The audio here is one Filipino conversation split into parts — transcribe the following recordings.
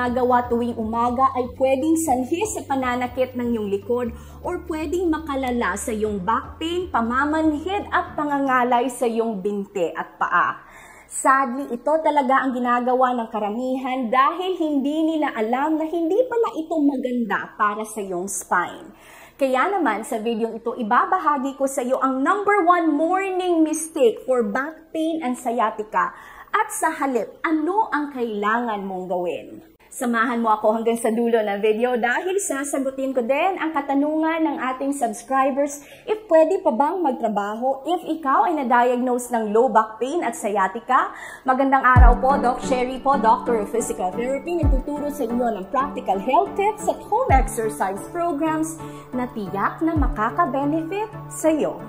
ginagawa tuwing umaga ay pwedeng sanhi sa pananakit ng iyong likod or pwedeng makalala sa iyong back pain, pamamanhid at pangangalay sa iyong binti at paa. Sadly, ito talaga ang ginagawa ng karamihan dahil hindi nila alam na hindi pala ito maganda para sa iyong spine. Kaya naman sa video ito, ibabahagi ko sa iyo ang #1 morning mistake for back pain and sciatica. At sa halip, ano ang kailangan mong gawin? Samahan mo ako hanggang sa dulo ng video dahil sasagutin ko din ang katanungan ng ating subscribers if pwede pa bang magtrabaho if ikaw ay na-diagnose ng low back pain at sciatica. Magandang araw po, Doc Sherry po, Doctor of Physical Therapy, nagtuturo sa inyo ng practical health tips at home exercise programs na tiyak na makaka-benefit sa iyo.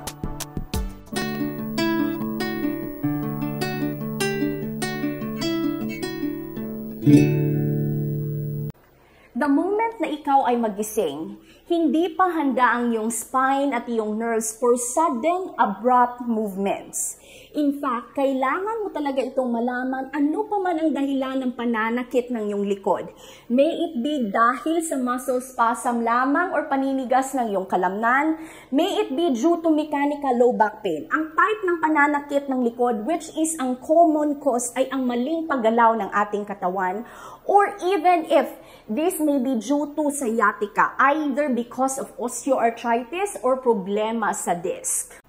The moment na ikaw ay magising, hindi pa handa ang iyong spine at iyong nerves for sudden, abrupt movements. In fact, kailangan mo talaga itong malaman ano pa man ang dahilan ng pananakit ng iyong likod. May it be dahil sa muscle spasm lamang or paninigas ng iyong kalamnan. May it be due to mechanical low back pain. Ang type ng pananakit ng likod, which is ang common cause, ay ang maling paggalaw ng ating katawan. Or even if this may be due to sciatica, either because of osteoarthritis or problema sa disc.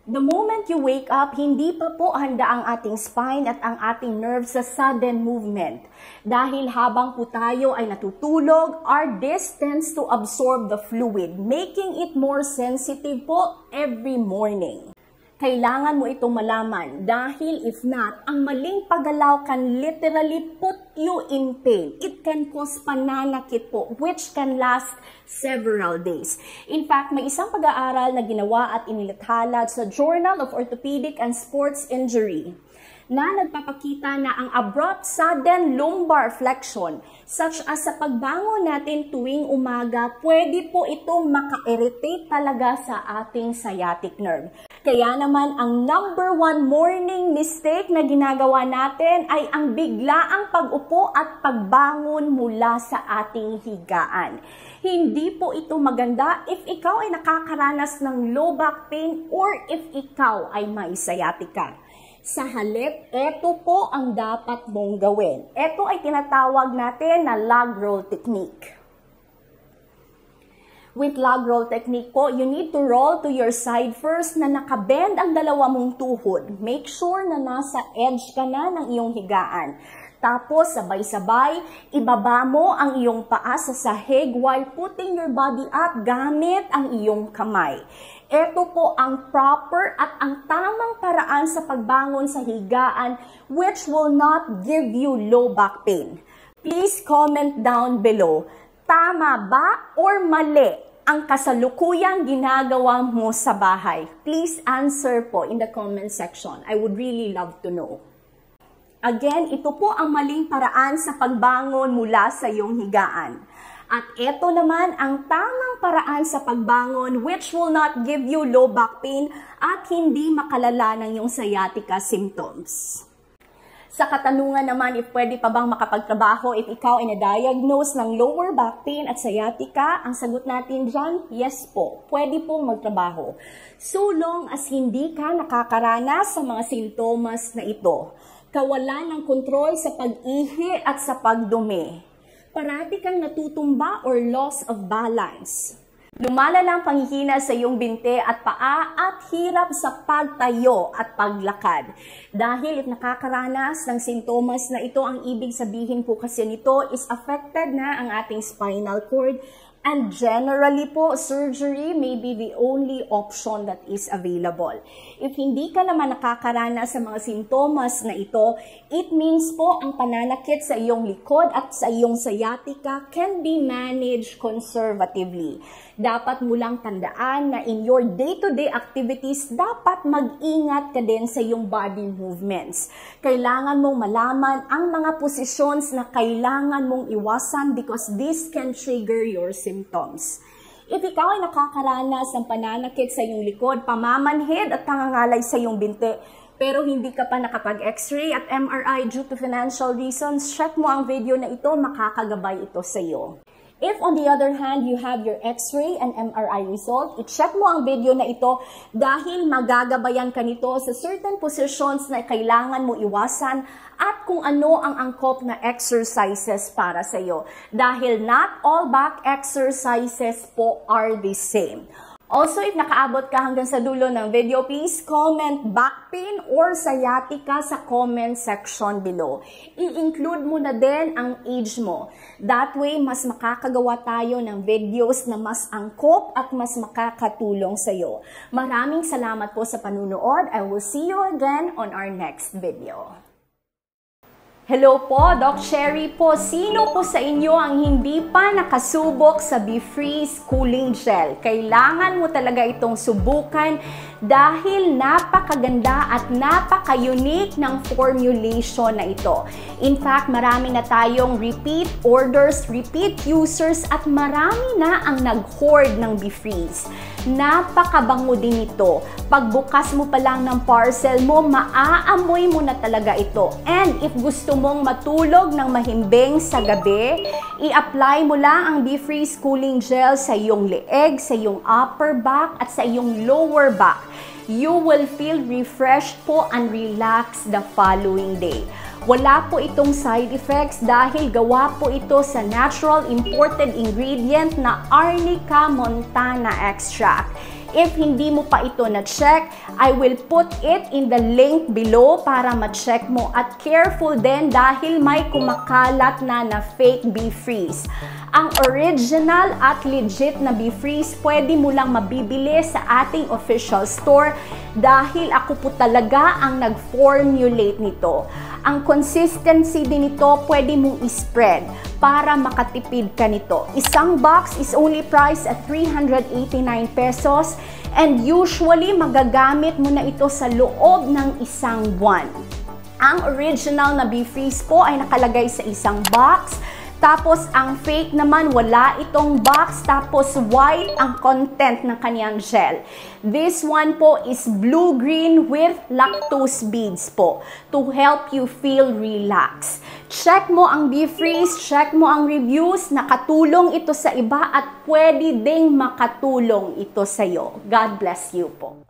The moment you wake up, hindi pa po handa ang ating spine at ang ating nerves sa sudden movement. Dahil habang po tayo ay natutulog, our disc tends to absorb the fluid, making it more sensitive po every morning. Kailangan mo itong malaman dahil if not, ang maling paggalaw can literally put you in pain. It can cause pananakit po, which can last several days. In fact, may isang pag-aaral na ginawa at inilathala sa Journal of Orthopedic and Sports Injury na nagpapakita na ang abrupt sudden lumbar flexion, such as sa pagbangon natin tuwing umaga, pwede po itong maka-irritate talaga sa ating sciatic nerve. Kaya naman, ang #1 morning mistake na ginagawa natin ay ang biglaang pag-upo at pagbangon mula sa ating higaan. Hindi po ito maganda if ikaw ay nakakaranas ng low back pain or if ikaw ay may sciatica. Sa halip, ito po ang dapat mong gawin. Ito ay tinatawag natin na log roll technique. With log roll technique po, you need to roll to your side first na nakabend ang dalawa mong tuhod. Make sure na nasa edge ka na ng iyong higaan. Tapos, sabay-sabay, ibaba mo ang iyong paa sa sahig while putting your body up gamit ang iyong kamay. Ito po ang proper at ang tamang paraan sa pagbangon sa higaan which will not give you low back pain. Please comment down below, tama ba or mali ang kasalukuyang ginagawa mo sa bahay? Please answer po in the comment section. I would really love to know. Again, ito po ang maling paraan sa pagbangon mula sa iyong higaan. At ito naman ang tamang paraan sa pagbangon which will not give you low back pain at hindi makalala ng iyong sciatica symptoms. Sa katanungan naman if pwede pa bang makapagtrabaho if ikaw ay na-diagnose ng lower back pain at sciatica, ang sagot natin dyan, yes po, pwede pong magtrabaho. So long as hindi ka nakakaranas sa mga sintomas na ito. Kawalan ng kontrol sa pag-ihi at sa pagdumi. Parati kang natutumba or loss of balance. Lumalala ang panghihina sa iyong binte at paa at hirap sa pagtayo at paglakad. Dahil if nakakaranas ng sintomas na ito, ang ibig sabihin po kasi nito is affected na ang ating spinal cord. And generally po, surgery may be the only option that is available. If hindi ka naman nakakaranas sa mga sintomas na ito, it means po ang pananakit sa iyong likod at sa iyong sciatica can be managed conservatively. Dapat mo lang tandaan na in your day-to-day activities, dapat mag-ingat ka din sa iyong body movements. Kailangan mong malaman ang mga positions na kailangan mong iwasan because this can trigger your symptoms. If ikaw ay nakakaranas ng pananakit sa iyong likod, pamamanhid at pangangalay sa iyong binte, pero hindi ka pa nakapag-X-ray at MRI due to financial reasons, check mo ang video na ito, makakagabay ito sa iyo. If on the other hand, you have your X-ray and MRI result, i-check mo ang video na ito dahil magagabayan ka nito sa certain positions na kailangan mo iwasan at kung ano ang angkop na exercises para sa iyo. Dahil not all back exercises po are the same. Also, if nakaabot ka hanggang sa dulo ng video, please comment back pain or sciatica sa comment section below. I-include mo na din ang age mo. That way, mas makakagawa tayo ng videos na mas angkop at mas makakatulong sa iyo. Maraming salamat po sa panunood. I will see you again on our next video. Hello po, Doc Sherry po. Sino po sa inyo ang hindi pa nakasubok sa BeFreeze Cooling Gel? Kailangan mo talaga itong subukan dahil napakaganda at napaka-unique ng formulation na ito. In fact, marami na tayong repeat orders, repeat users at marami na ang nag-hoard ng BeFreeze. Napakabango din ito. Pagbukas mo pa lang ng parcel mo, maaamoy mo na talaga ito. And if gusto mong matulog ng mahimbing sa gabi, i-apply mo lang ang BeFreeze Cooling Gel sa iyong leeg, sa iyong upper back at sa iyong lower back. You will feel refreshed po and relaxed the following day. Wala po itong side effects dahil gawa po ito sa natural imported ingredient na Arnica montana extract. If hindi mo pa ito na-check, I will put it in the link below para ma-check mo. At careful din dahil may kumakalat na fake BeFreeze. Ang original at legit na BeFreeze, pwede mo lang mabibili sa ating official store dahil ako po talaga ang nag-formulate nito. Ang consistency din nito, pwede mong i-spread para makatipid ka nito. Isang box is only priced at 389 pesos and usually magagamit mo na ito sa loob ng isang buwan. Ang original na BeFreeze po ay nakalagay sa isang box. Tapos, ang fake naman, wala itong box. Tapos, white ang content ng kaniyang gel. This one po is blue-green with lactose beads po to help you feel relaxed. Check mo ang BeFreeze, check mo ang reviews. Nakatulong ito sa iba at pwede ding makatulong ito sa iyo. God bless you po.